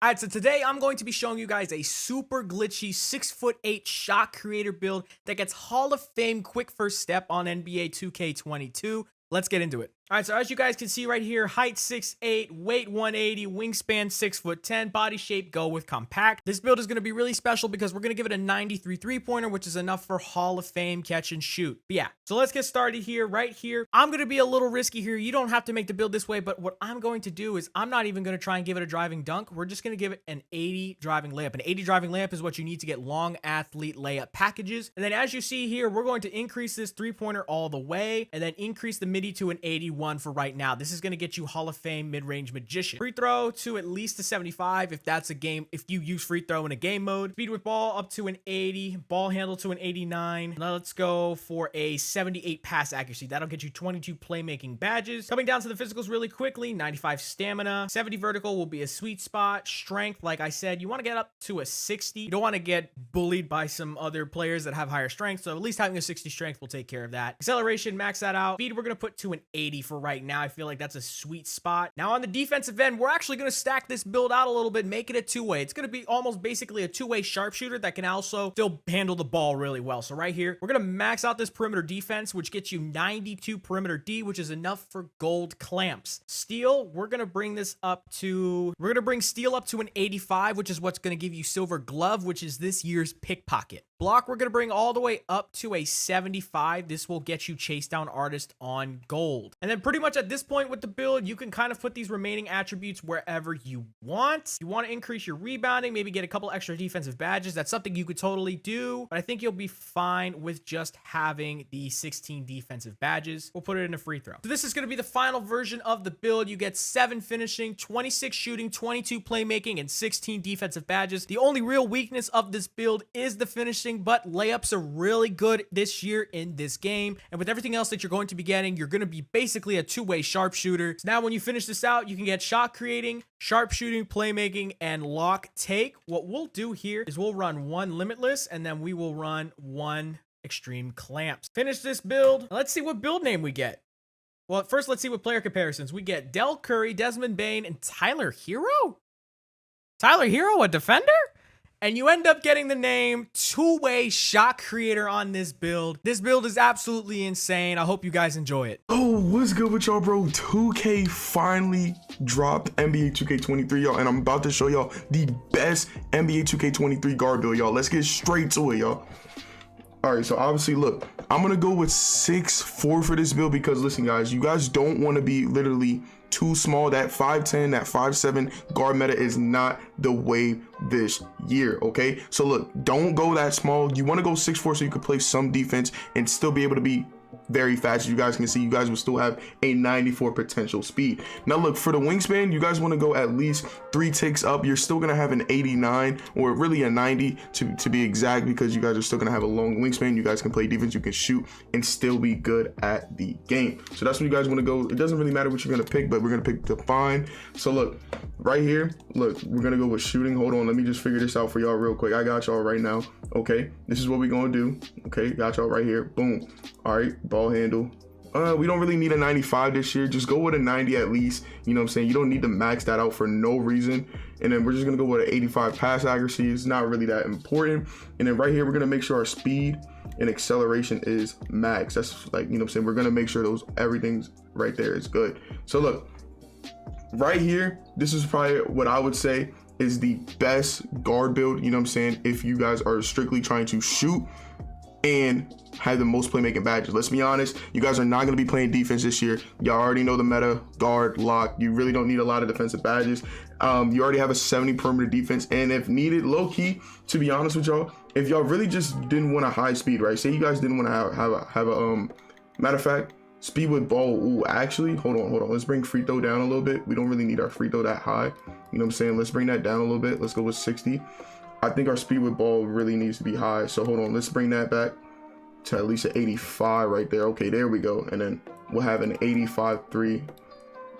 All right, so today I'm going to be showing you guys a super glitchy 6'8" shot creator build that gets Hall of Fame quick first step on NBA 2K22. Let's get into it. All right, so as you guys can see right here, height 6'8", weight 180, wingspan 6'10", body shape go with compact. This build is going to be really special because we're going to give it a 93 3-pointer, which is enough for Hall of Fame catch and shoot. But yeah, so let's get started here. Right here, I'm going to be a little risky here. You don't have to make the build this way, but what I'm going to do is I'm not even going to try and give it a driving dunk. We're just going to give it an 80 driving layup. An 80 driving layup is what you need to get long athlete layup packages. And then as you see here, we're going to increase this 3-pointer all the way and then increase the midi to an 81 for right now. This is going to get you Hall of Fame mid-range magician. Free throw to at least a 75 if that's a game, if you use free throw in a game mode. Speed with ball up to an 80, ball handle to an 89. Now let's go for a 78 pass accuracy. That'll get you 22 playmaking badges. Coming down to the physicals really quickly, 95 stamina, 70 vertical will be a sweet spot. Strength, like I said, you want to get up to a 60. You don't want to get bullied by some other players that have higher strength, so at least having a 60 strength will take care of that. Acceleration, max that out. Speed, we're going to put to an 80 for right now. I feel like that's a sweet spot. Now on the defensive end, we're actually going to stack this build out a little bit, make it a two-way. It's going to be almost basically a two-way sharpshooter that can also still handle the ball really well. So right here, we're going to max out this perimeter defense, which gets you 92 perimeter D, which is enough for gold clamps. Steal, we're going to bring this up to, we're going to bring steal up to an 85, which is what's going to give you silver glove, which is this year's pickpocket. Block, we're going to bring all the way up to a 75. This will get you chase down artist on gold. And then pretty much at this point with the build, you can kind of put these remaining attributes wherever you want. You want to increase your rebounding, maybe get a couple extra defensive badges. That's something you could totally do, but I think you'll be fine with just having the 16 defensive badges. We'll put it in a free throw. So this is going to be the final version of the build. You get 7 finishing, 26 shooting, 22 playmaking, and 16 defensive badges. The only real weakness of this build is the finishing, but layups are really good this year in this game. And with everything else that you're going to be getting, you're going to be basically a two-way sharpshooter. So now when you finish this out, you can get shot creating, sharpshooting, playmaking, and lock take. What we'll do here is we'll run 1 limitless, and then we will run 1 extreme clamps. Finish this build. Let's see what build name we get. Well, first, let's see what player comparisons. We get Del Curry, Desmond Bain, and Tyler Hero? Tyler Hero, a defender? And you end up getting the name two-way shot creator on this build. This build is absolutely insane. I hope you guys enjoy it. Oh, what's good with y'all, bro? 2K finally dropped NBA 2K23, y'all, and I'm about to show y'all the best NBA 2K23 guard build, y'all. Let's get straight to it, y'all. All right, so obviously, look, I'm gonna go with 6'4" for this build because, listen, guys, you guys don't want to be literally too small. That 5'10", that 5'7" guard meta is not the wave this year, okay? So look, don't go that small. You want to go 6'4" so you can play some defense and still be able to be very fast. As you guys can see, you guys will still have a 94 potential speed. Now look, for the wingspan, you guys want to go at least 3 ticks up. You're still gonna have an 89 or really a 90 to be exact, because you guys are still gonna have a long wingspan. You guys can play defense, you can shoot, and still be good at the game. So that's what you guys want to go. It doesn't really matter what you're gonna pick, but we're gonna pick define. So look, right here, look, we're gonna go with shooting. Hold on, let me just figure this out for y'all real quick. I got y'all right now. Okay, this is what we're gonna do. Okay, got y'all right here. Boom. All right, ball handle. We don't really need a 95 this year. Just go with a 90 at least. You know what I'm saying? You don't need to max that out for no reason. And then we're just gonna go with an 85 pass accuracy. It's not really that important. And then right here, we're gonna make sure our speed and acceleration is max. That's like, you know what I'm saying? We're gonna make sure everything's right there is good. So look, right here, this is probably what I would say is the best guard build, you know what I'm saying, if you guys are strictly trying to shoot and have the most playmaking badges. Let's be honest, you guys are not going to be playing defense this year. Y'all already know the meta, guard, lock. You really don't need a lot of defensive badges. You already have a 70 perimeter defense, and if needed, low key, to be honest with y'all, if y'all really just didn't want a high speed, right? Say you guys didn't want to have a matter of fact, speed with ball. Ooh, actually, hold on. Let's bring free throw down a little bit. We don't really need our free throw that high. You know what I'm saying? Let's bring that down a little bit. Let's go with 60. I think our speed with ball really needs to be high. So hold on, let's bring that back to at least an 85 right there. Okay, there we go. And then we'll have an 85-3.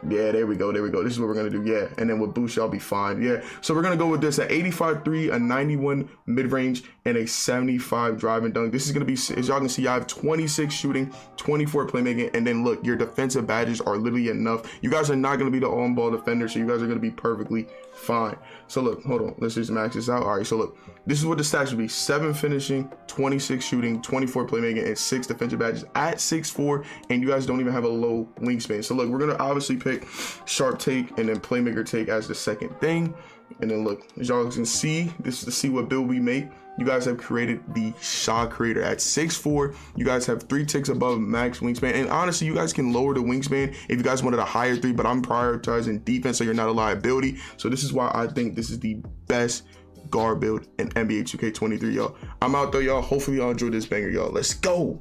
Yeah, there we go. This is what we're gonna do. Yeah, and then with boost, y'all be fine. Yeah, so we're gonna go with this: an 85-3, a 91 mid-range, and a 75 drive and dunk. This is gonna be, as y'all can see, I have 26 shooting, 24 playmaking, and then look, your defensive badges are literally enough. You guys are not gonna be the on-ball defender, so you guys are gonna be perfectly fine. So look, hold on, let's just max this out. All right, so look, this is what the stats would be: 7 finishing, 26 shooting, 24 playmaking, and 6 defensive badges at 6'4", and you guys don't even have a low wingspan. So look, we're gonna obviously pick sharp take and then playmaker take as the second thing. And then look, as y'all can see, this is to see what build we make. You guys have created the shot creator at 6'4". You guys have 3 ticks above max wingspan. And honestly, you guys can lower the wingspan if you guys wanted a higher 3, but I'm prioritizing defense so you're not a liability. So this is why I think this is the best guard build in NBA 2K23, y'all. I'm out though, y'all. Hopefully y'all enjoyed this banger, y'all. Let's go.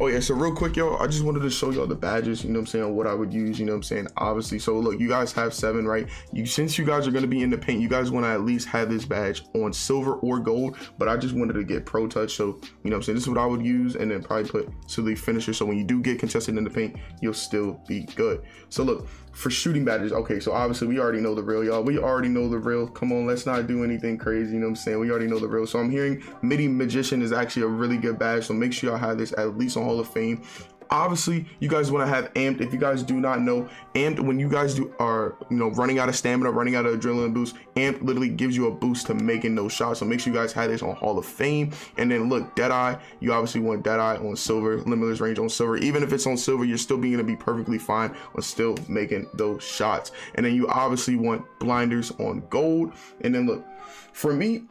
Oh yeah, so real quick, y'all, I just wanted to show y'all the badges, you know what I'm saying, what I would use, you know what I'm saying, obviously. So look, you guys have 7, right? Since you guys are going to be in the paint, you guys want to at least have this badge on silver or gold, but I just wanted to get pro touch. So, you know what I'm saying, this is what I would use, and then probably put silly finisher, so when you do get contested in the paint, you'll still be good. So look, for shooting badges, okay, so obviously we already know the real, y'all. We already know the real. Come on, let's not do anything crazy, you know what I'm saying? We already know the real. So I'm hearing Midi Magician is actually a really good badge, so make sure y'all have this at least on Hall of Fame. Obviously, you guys want to have amped. If you guys do not know, amped, when you guys are, you know, running out of stamina, running out of adrenaline boost, amped literally gives you a boost to making those shots. So make sure you guys have this on Hall of Fame. And then look, Deadeye, you obviously want Deadeye on silver, limitless range on silver. Even if it's on silver, you're still going to be perfectly fine on still making those shots. And then you obviously want blinders on gold. And then look, for me,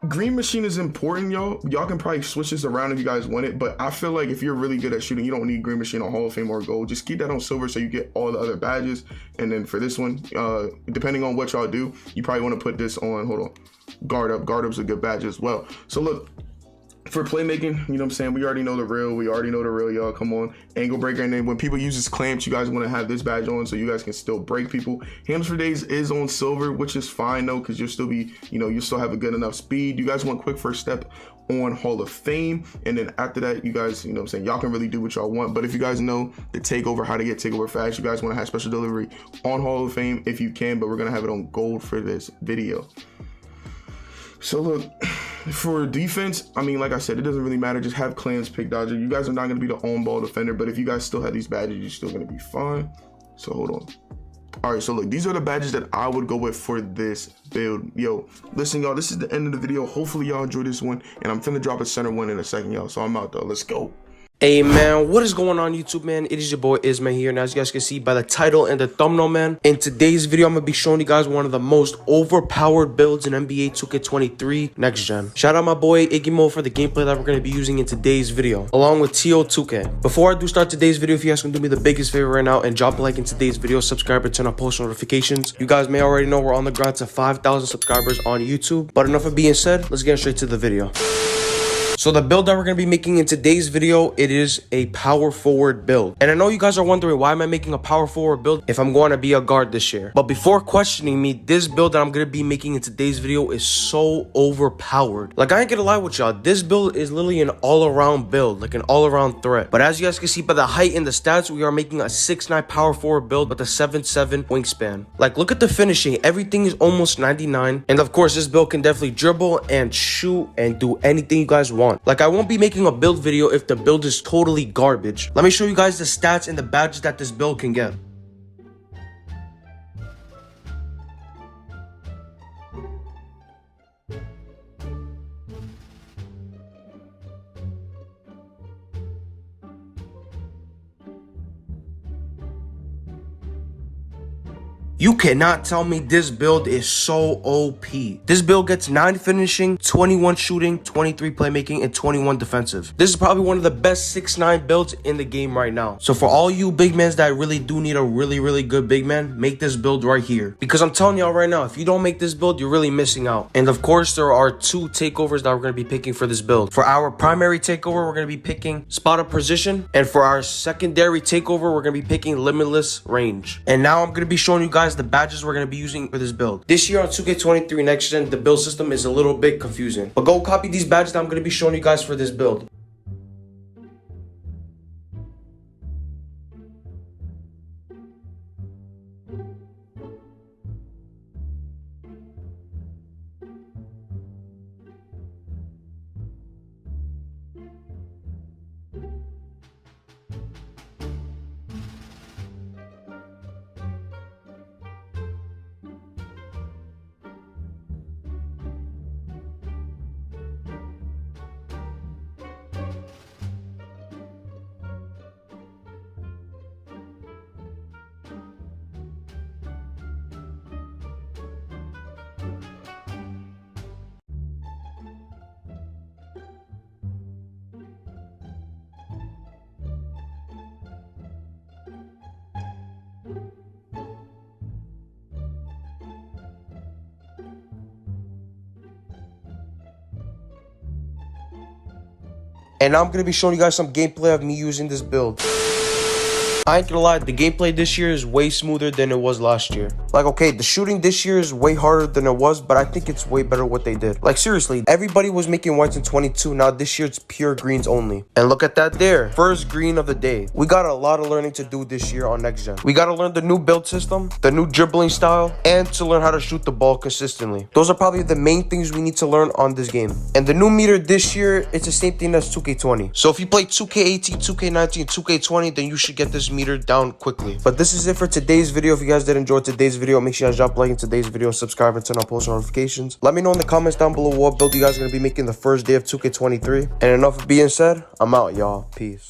Green Machine is important, y'all. Y'all can probably switch this around if you guys want it, but I feel like if you're really good at shooting, you don't need Green Machine on Hall of Fame or gold. Just keep that on silver so you get all the other badges. And then for this one, depending on what y'all do, you probably want to put this on, hold on, guard up. Guard up's a good badge as well. So look, for playmaking, you know what I'm saying, we already know the real. We already know the real, y'all. Come on. Angle breaker. And then when people use this clamps, you guys want to have this badge on so you guys can still break people. Hands for days is on silver, which is fine though, because you'll still be, you know, you still have a good enough speed. You guys want quick first step on Hall of Fame. And then after that, you guys, you know what I'm saying, y'all can really do what y'all want. But if you guys know the takeover, how to get takeover fast, you guys want to have special delivery on Hall of Fame if you can, but we're going to have it on gold for this video. So look, for defense, I mean, like I said, it doesn't really matter. Just have clans pick dodger. You guys are not going to be the on-ball defender, but if you guys still have these badges, you're still going to be fine. So hold on. All right, so look, these are the badges that I would go with for this build. Yo, listen, y'all, this is the end of the video. Hopefully y'all enjoyed this one, and I'm finna drop a center one in a second, y'all. So I'm out though. Let's go. Hey man, what is going on YouTube, man? It is your boy Isma here, and as you guys can see by the title and the thumbnail, man, in today's video I'm gonna be showing you guys one of the most overpowered builds in NBA 2K23 next gen. Shout out my boy Iggymo for the gameplay that we're gonna be using in today's video, along with TO2K. Before I do start today's video, if you guys can do me the biggest favor right now and drop a like in today's video, subscribe and turn on post notifications. You guys may already know we're on the grind to 5,000 subscribers on YouTube, but enough of being said, let's get straight to the video. So the build that we're going to be making in today's video, it is a power forward build. And I know you guys are wondering, why am I making a power forward build if I'm going to be a guard this year? But before questioning me, this build that I'm going to be making in today's video is so overpowered. Like, I ain't going to lie with y'all, this build is literally an all-around build, like an all-around threat. But as you guys can see by the height and the stats, we are making a 6'9" power forward build with a 7'7" wingspan. Like, look at the finishing. Everything is almost 99. And of course, this build can definitely dribble and shoot and do anything you guys want. Like, I won't be making a build video if the build is totally garbage. Let me show you guys the stats and the badges that this build can get. You cannot tell me this build is so OP. This build gets 9 finishing, 21 shooting, 23 playmaking, and 21 defensive. This is probably one of the best 6'9" builds in the game right now. So for all you big men that really do need a really good big man, make this build right here. Because I'm telling y'all right now, if you don't make this build, you're really missing out. And of course, there are 2 takeovers that we're going to be picking for this build. For our primary takeover, we're going to be picking spot up position. And for our secondary takeover, we're going to be picking limitless range. And now I'm going to be showing you guys the badges we're going to be using for this build. This year on 2K23 Next Gen, the build system is a little bit confusing. But go copy these badges that I'm going to be showing you guys for this build. And now I'm gonna be showing you guys some gameplay of me using this build. I ain't gonna lie, the gameplay this year is way smoother than it was last year. Like, okay, the shooting this year is way harder than it was, but I think it's way better what they did. Like, seriously, everybody was making whites in 22. Now this year it's pure greens only. And look at that there. First green of the day. We got a lot of learning to do this year on next gen. We gotta learn the new build system, the new dribbling style, and to learn how to shoot the ball consistently. Those are probably the main things we need to learn on this game. And the new meter this year, it's the same thing as 2K20. So if you play 2K18, 2K19, 2K20, then you should get this meter down quickly. But this is it for today's video. If you guys did enjoy today's video, make sure you guys drop a like in today's video, subscribe, and turn on post notifications. Let me know in the comments down below what build you guys are going to be making the first day of 2K23. And enough of being said, I'm out, y'all. Peace.